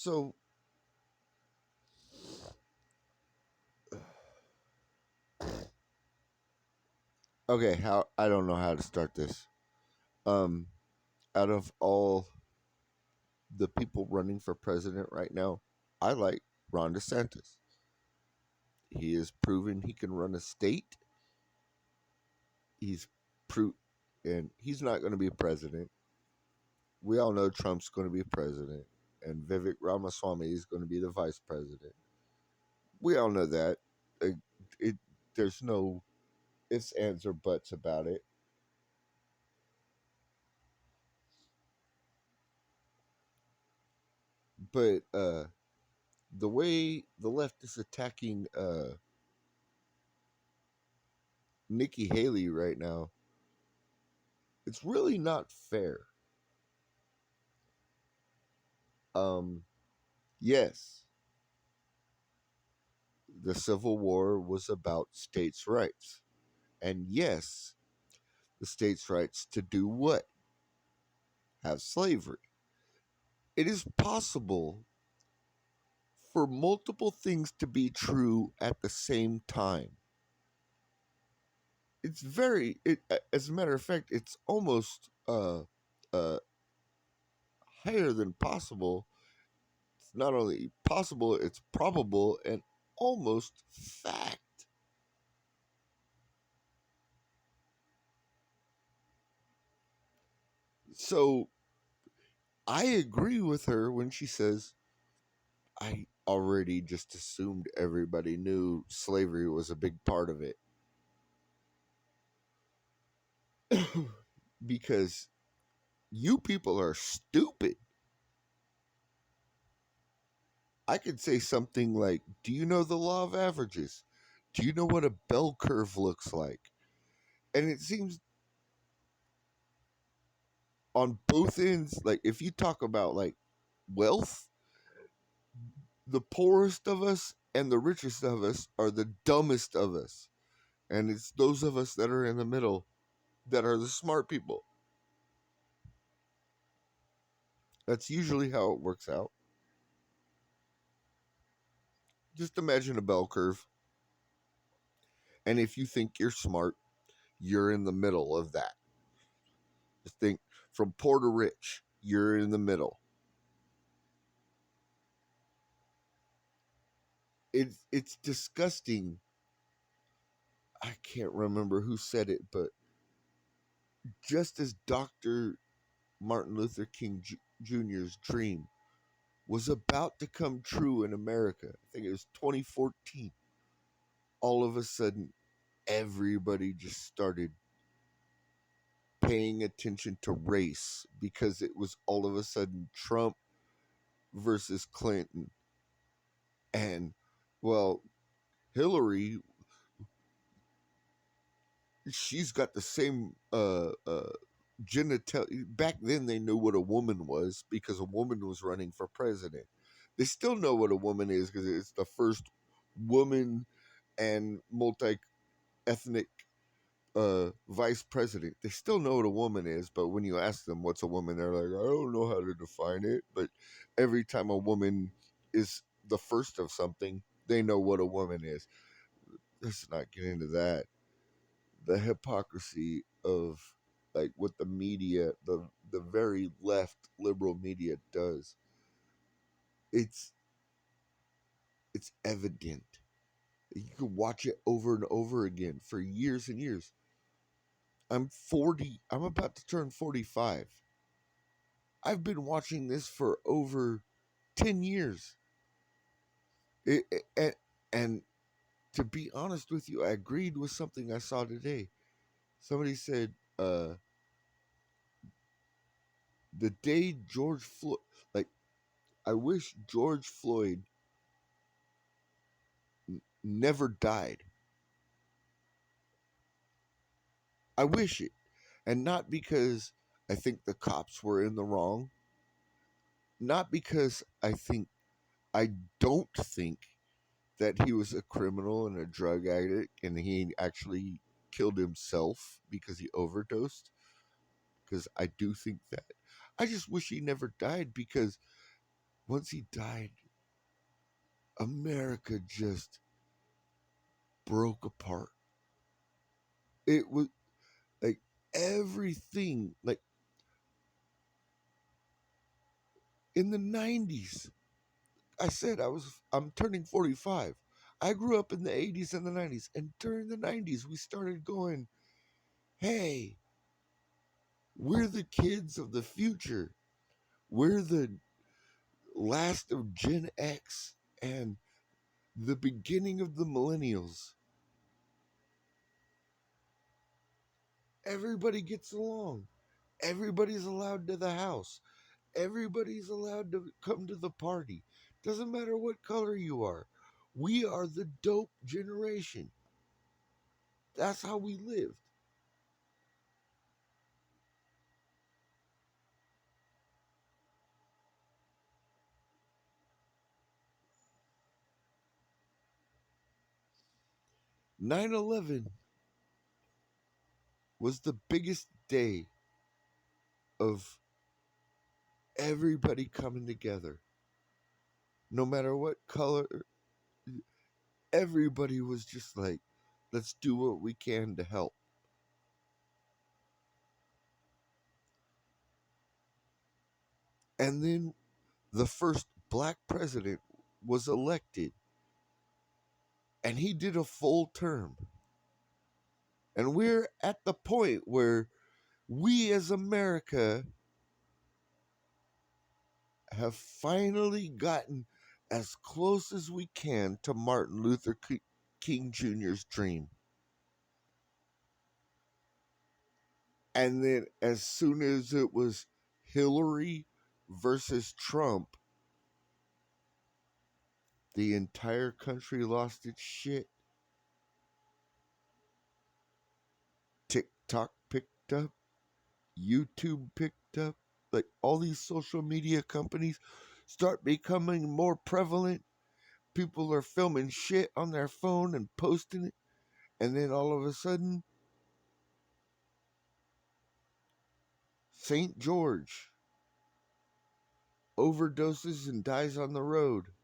So, okay, how I don't know how to start this. Um, Out of all the people running for president right now, I like Ron DeSantis. He has proven he can run a state. He's pro, and he's not going to be president. We all know Trump's going to be president, and Vivek Ramaswamy is going to be the vice president. We all know that. It, it there's no ifs, ands, or buts about it. But the way the left is attacking Nikki Haley right now, it's really not fair. Um, yes, the Civil War was about states' rights. And yes, the states' rights to do what? Have slavery. It is possible for multiple things to be true at the same time. As a matter of fact, it's almost uh, higher than possible. It's not only possible, it's probable and almost fact. So I agree with her when she says, I already just assumed everybody knew slavery was a big part of it. Because you people are stupid. I could say something like, do you know the law of averages? Do you know what a bell curve looks like? And it seems on both ends, like if you talk about like wealth, the poorest of us and the richest of us are the dumbest of us. And it's those of us that are in the middle that are the smart people. That's usually how it works out. Just imagine a bell curve. And if you think you're smart, you're in the middle of that. Just think from poor to rich, you're in the middle. It's disgusting. I can't remember who said it, but just as Dr. Martin Luther King Jr.'s dream was about to come true in America, I think it was 2014, all of a sudden everybody just started paying attention to race because it was all of a sudden Trump versus Clinton. And, well, Hillary, she's got the same genital. Back then, they knew what a woman was because a woman was running for president. They still know what a woman is because it's the first woman and multi ethnic vice president. They still know what a woman is, but when you ask them what's a woman, they're like, I don't know how to define it. But every time a woman is the first of something, they know what a woman is. Let's not get into that. The hypocrisy of like what the media, the very left liberal media does. It's it's evident. You can watch it over and over again for years and years. I'm 40. I'm about to turn 45. I've been watching this for over 10 years. And to be honest with you, I agreed with something I saw today. Somebody said, the day George Floyd, like, I wish George Floyd never died. I wish it. And not because I think the cops were in the wrong, not because I don't think that he was a criminal and a drug addict and he actually killed himself because he overdosed, because I do think that. I just wish he never died because once he died, America just broke apart. It was like everything, like in the 90s. I'm turning 45. I grew up in the 80s and the 90s, and during the 90s we started going, "Hey, we're the kids of the future. We're the last of Gen X and the beginning of the millennials. Everybody gets along. Everybody's allowed to the house. Everybody's allowed to come to the party. Doesn't matter what color you are. We are the dope generation. That's how we lived." 9/11 was the biggest day of everybody coming together. No matter what color, everybody was just like, let's do what we can to help. And then the first black president was elected, and he did a full term. And we're at the point where we as America have finally gotten as close as we can to Martin Luther King Jr.'s dream. And then as soon as it was Hillary versus Trump, the entire country lost its shit. TikTok picked up, YouTube picked up, like all these social media companies start becoming more prevalent. People are filming shit on their phone and posting it, and then all of a sudden, St. George overdoses and dies on the road.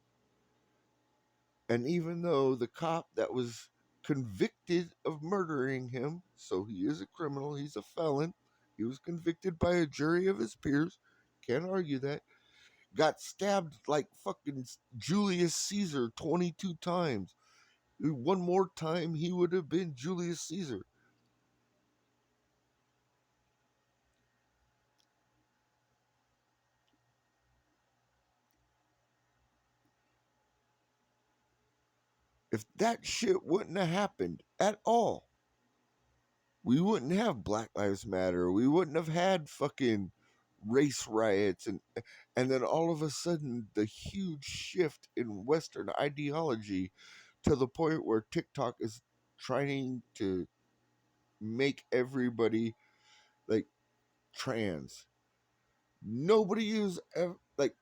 And even though the cop that was convicted of murdering him, so he is a criminal, he's a felon, he was convicted by a jury of his peers, can't argue that, got stabbed like fucking Julius Caesar 22 times. One more time, he would have been Julius Caesar. If that shit wouldn't have happened at all, we wouldn't have Black Lives Matter. We wouldn't have had fucking race riots, and then all of a sudden the huge shift in Western ideology to the point where TikTok is trying to make everybody like trans. Nobody is ever like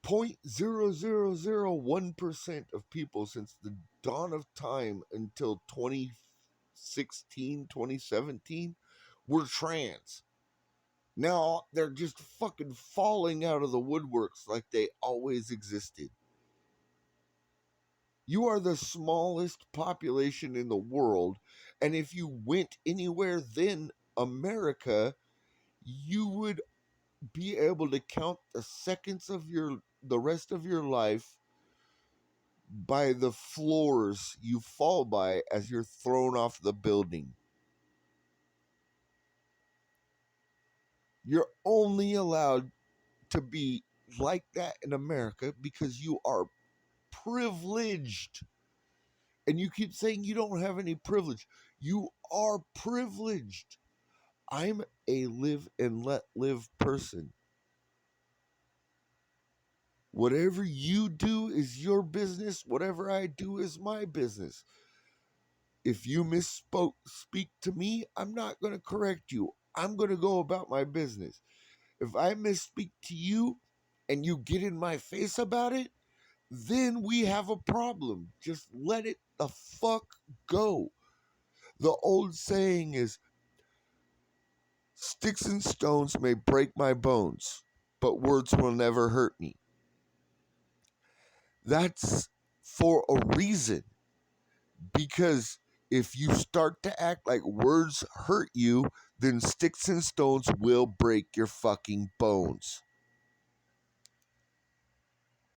0.0001% of people since the dawn of time until 2016, 2017 were trans. Now they're just fucking falling out of the woodworks like they always existed. You are the smallest population in the world, and if you went anywhere then America, you would be able to count the seconds of the rest of your life by the floors you fall by as you're thrown off the building. You're only allowed to be like that in America because you are privileged. And you keep saying you don't have any privilege. You are privileged. I'm a live and let live person. Whatever you do is your business. Whatever I do is my business. If you speak to me, I'm not going to correct you. I'm going to go about my business. If I misspeak to you and you get in my face about it, then we have a problem. Just let it the fuck go. The old saying is, sticks and stones may break my bones, but words will never hurt me. That's for a reason. Because if you start to act like words hurt you, then sticks and stones will break your fucking bones.